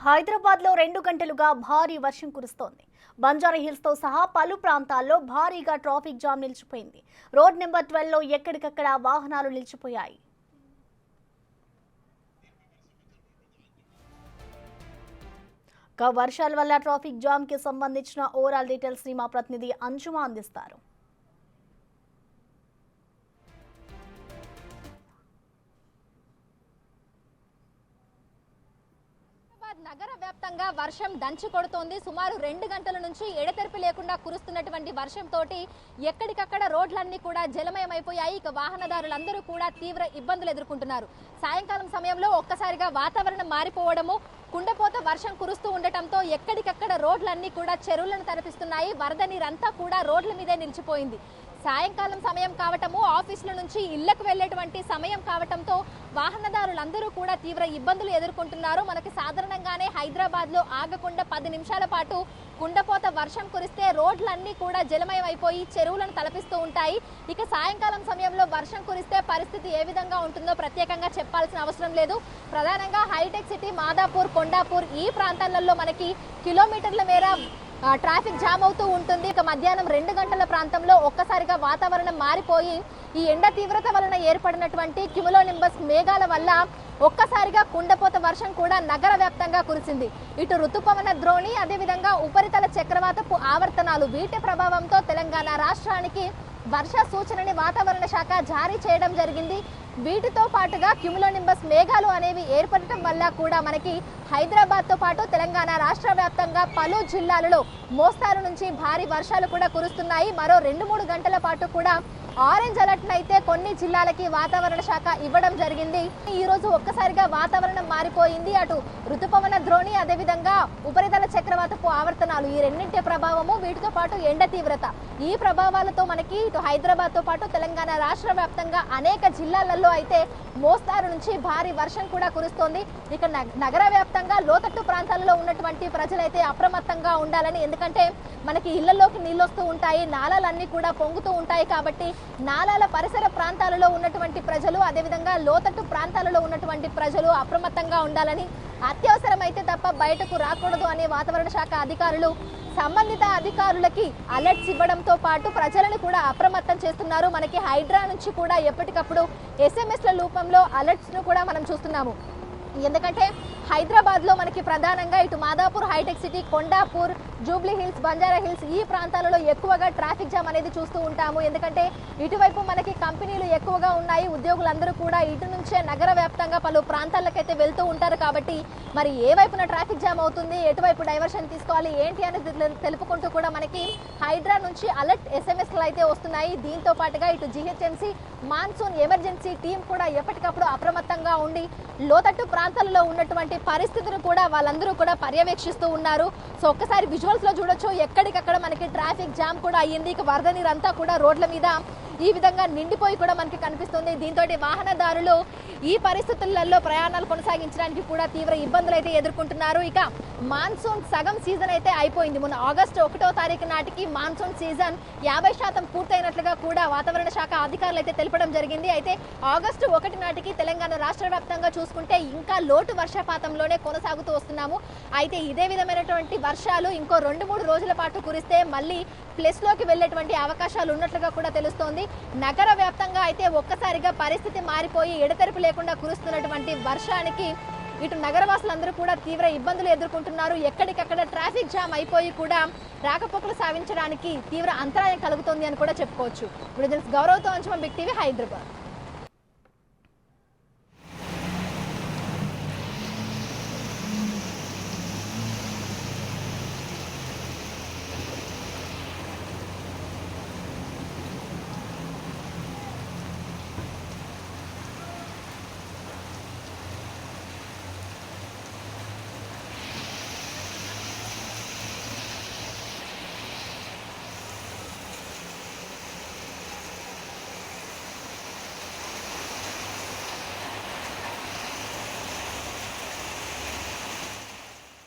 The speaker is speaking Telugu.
హైదరాబాద్ లో 2 గంటలుగా భారీ వర్షం కురుస్తోంది. బంజారాహిల్స్ తో సహా పలు ప్రాంతాల్లో భారీగా ట్రాఫిక్ జామ్ నిలిచిపోయింది. రోడ్ నెంబర్ 12 లో ఎక్కడికక్కడ వాహనాలు నిలిచిపోయాయి. వర్షాల వల్ల ట్రాఫిక్ జామ్ కి సంబంధించిన ఓవరాల్ డీటెయిల్స్ ని మా ప్రతినిధి అంజుమా అందిస్తారు. నగర వ్యాప్తంగా వర్షం దంచి కొడుతోంది. సుమారు 2 గంటల నుంచి ఎడతెరిపి లేకుండా కురుస్తున్నటువంటి వర్షంతో ఎక్కడికక్కడ రోడ్లన్నీ కూడా జలమయమైపోయాయి. ఇక వాహనదారులందరూ కూడా తీవ్ర ఇబ్బందులు ఎదుర్కొంటున్నారు. సాయంకాలం సమయంలో ఒక్కసారిగా వాతావరణం మారిపోవడము, కుండపోత వర్షం కురుస్తూ ఉండటంతో ఎక్కడికక్కడ రోడ్లన్నీ కూడా చెరువులను తలపిస్తున్నాయి. వరద నీరంతా కూడా రోడ్ల మీదే నిలిచిపోయింది. సాయంకాలం సమయం కావటము, ఆఫీసుల నుంచి ఇళ్లకు వెళ్లేటువంటి సమయం కావటంతో వాహనదారులందరూ కూడా తీవ్ర ఇబ్బందులు ఎదుర్కొంటున్నారు. మనకి సాధారణంగానే హైదరాబాద్ లో ఆగకుండా 10 నిమిషాల పాటు కుండపోత వర్షం కురిస్తే రోడ్లన్నీ కూడా జలమయం అయిపోయి చెరువులను తలపిస్తూ ఉంటాయి. ఇక సాయంకాలం సమయంలో వర్షం కురిస్తే పరిస్థితి ఏ విధంగా ఉంటుందో ప్రత్యేకంగా చెప్పాల్సిన అవసరం లేదు. ప్రధానంగా హైటెక్ సిటీ, మాదాపూర్, కొండాపూర్ ఈ ప్రాంతాలలో మనకి కిలోమీటర్ల మేర ట్రాఫిక్ జామ్ అవుతూ ఉంటుంది. ఇక మధ్యాహ్నం 2 గంటల ప్రాంతంలో ఒక్కసారిగా వాతావరణం మారిపోయి ఈ ఎండ తీవ్రత వలన ఏర్పడినటువంటి క్యుములోనింబస్ మేఘాల వల్ల ఒక్కసారిగా కుండపోత వర్షం కూడా నగర వ్యాప్తంగా కురిసింది. ఇటు ఋతుపవన ద్రోణి, అదేవిధంగా ఉపరితల చక్రవాతపు ఆవర్తనాలు, వీటి ప్రభావంతో తెలంగాణ రాష్ట్రానికి వర్ష సూచనని వాతావరణ శాఖ జారీ చేయడం జరిగింది. వీటితో పాటుగా క్యుములోనింబస్ మేఘాలు అనేవి ఏర్పడటం వల్ల కూడా మనకి హైదరాబాద్ తో పాటు తెలంగాణ రాష్ట్ర వ్యాప్తంగా పలు జిల్లాలలో మోస్తారు నుంచి భారీ వర్షాలు కూడా కురుస్తున్నాయి. మరో 2-3 గంటల పాటు కూడా ఆరెంజ్ అలర్ట్ అయితే కొన్ని జిల్లాలకి వాతావరణ శాఖ ఇవ్వడం జరిగింది. ఈ రోజు ఒక్కసారిగా వాతావరణం మారిపోయింది. అటు ఋతుపవన ద్రోణి, అదేవిధంగా ఉపరితల చక్రవాతపు ఆవర్తనాలు, ఈ రెండింటి ప్రభావము, వీటితో పాటు ఎండ తీవ్రత, ఈ ప్రభావాలతో మనకి ఇటు హైదరాబాద్ తో పాటు తెలంగాణ రాష్ట్ర వ్యాప్తంగా అనేక జిల్లాలలో అయితే మోస్తారు నుంచి భారీ వర్షం కూడా కురుస్తోంది. ఇక నగర వ్యాప్తంగా లోతట్టు ప్రాంతాలలో ఉన్నటువంటి ప్రజలైతే అప్రమత్తంగా ఉండాలని, ఎందుకంటే మనకి ఇళ్లలోకి నీళ్ళు వస్తూ ఉంటాయి, నాలాలన్నీ కూడా పొంగుతూ ఉంటాయి. కాబట్టి నాలాల పరిసర ప్రాంతాలలో ఉన్నటువంటి ప్రజలు, అదేవిధంగా లోతట్టు ప్రాంతాలలో ఉన్నటువంటి ప్రజలు అప్రమత్తంగా ఉండాలని, అత్యవసరమైతే తప్ప బయటకు రాకూడదు అని వాతావరణ శాఖ అధికారులు సంబంధిత అధికారులకి అలర్ట్స్ ఇవ్వడంతో పాటు ప్రజలను కూడా అప్రమత్తం చేస్తున్నారు. మనకి హైడ్రా నుంచి కూడా ఎప్పటికప్పుడు SMS ల రూపంలో అలర్ట్స్ ను కూడా మనం చూస్తున్నాము. ఎందుకంటే హైదరాబాద్ లో మనకి ప్రధానంగా ఇటు మాదాపూర్, హైటెక్ సిటీ, కొండాపూర్, జూబ్లీ హిల్స్, బంజారాహిల్స్ ఈ ప్రాంతాలలో ఎక్కువగా ట్రాఫిక్ జామ్ అనేది చూస్తూ ఉంటాము. ఎందుకంటే ఇటువైపు మనకి కంపెనీలు ఎక్కువగా ఉన్నాయి, ఉద్యోగులందరూ కూడా ఇటు నుంచే నగర వ్యాప్తంగా పలు ప్రాంతాలకైతే వెళ్తూ ఉంటారు. కాబట్టి మరి ఏ వైపున ట్రాఫిక్ జామ్ అవుతుంది, ఎటువైపు డైవర్షన్ తీసుకోవాలి ఏంటి అనేది తెలుపుకుంటూ కూడా మనకి హైడ్రా నుంచి అలర్ట్ SMS లు అయితే వస్తున్నాయి. దీంతో పాటుగా ఇటు GHMC మాన్సూన్ ఎమర్జెన్సీ టీం కూడా ఎప్పటికప్పుడు అప్రమత్తంగా ఉండి లోతట్టు ప్రాంతాలలో ఉన్నటువంటి పరిస్థితులు కూడా వాళ్ళందరూ కూడా పర్యవేక్షిస్తూ ఉన్నారు. సో ఒక్కసారి విజువల్స్ లో చూడొచ్చు, ఎక్కడికక్కడ మనకి ట్రాఫిక్ జామ్ కూడా అయ్యింది. ఇక వరద నీరంతా కూడా రోడ్ల మీద ఈ విధంగా నిండిపోయి కూడా మనకి కనిపిస్తుంది. దీంతో వాహనదారులు ఈ పరిస్థితులలో ప్రయాణాలు కొనసాగించడానికి కూడా తీవ్ర ఇబ్బందులు అయితే ఎదుర్కొంటున్నారు. ఇక మాన్సూన్ సగం సీజన్ అయితే అయిపోయింది. మొన్న ఆగస్టు 1వ తారీఖు నాటికి మాన్సూన్ సీజన్ 50% పూర్తయినట్లుగా కూడా వాతావరణ శాఖ అధికారులు అయితే తెలపడం జరిగింది. అయితే ఆగస్టు 1 నాటికి తెలంగాణ రాష్ట్ర వ్యాప్తంగా చూసుకుంటే ఇంకా లోటు వర్షపాతంలోనే కొనసాగుతూ వస్తున్నాము. అయితే ఇదే విధమైనటువంటి వర్షాలు ఇంకో 2-3 రోజుల పాటు కురిస్తే మళ్ళీ ప్లస్ లోకి వెళ్లేటువంటి అవకాశాలు ఉన్నట్లుగా కూడా తెలుస్తోంది. నగర వ్యాప్తంగా అయితే ఒక్కసారిగా పరిస్థితి మారిపోయి ఎడతెరిపి లేకుండా కురుస్తున్నటువంటి వర్షానికి ఇటు నగరవాసులందరూ కూడా తీవ్ర ఇబ్బందులు ఎదుర్కొంటున్నారు. ఎక్కడికక్కడ ట్రాఫిక్ జామ్ అయిపోయి కూడా రాకపోకలు సాగించడానికి తీవ్ర అంతరాయం కలుగుతోంది అని కూడా చెప్పుకోవచ్చు. ఇప్పుడు గౌరవ్తో అంచుమ, బిగ్ టీవీ, హైదరాబాద్.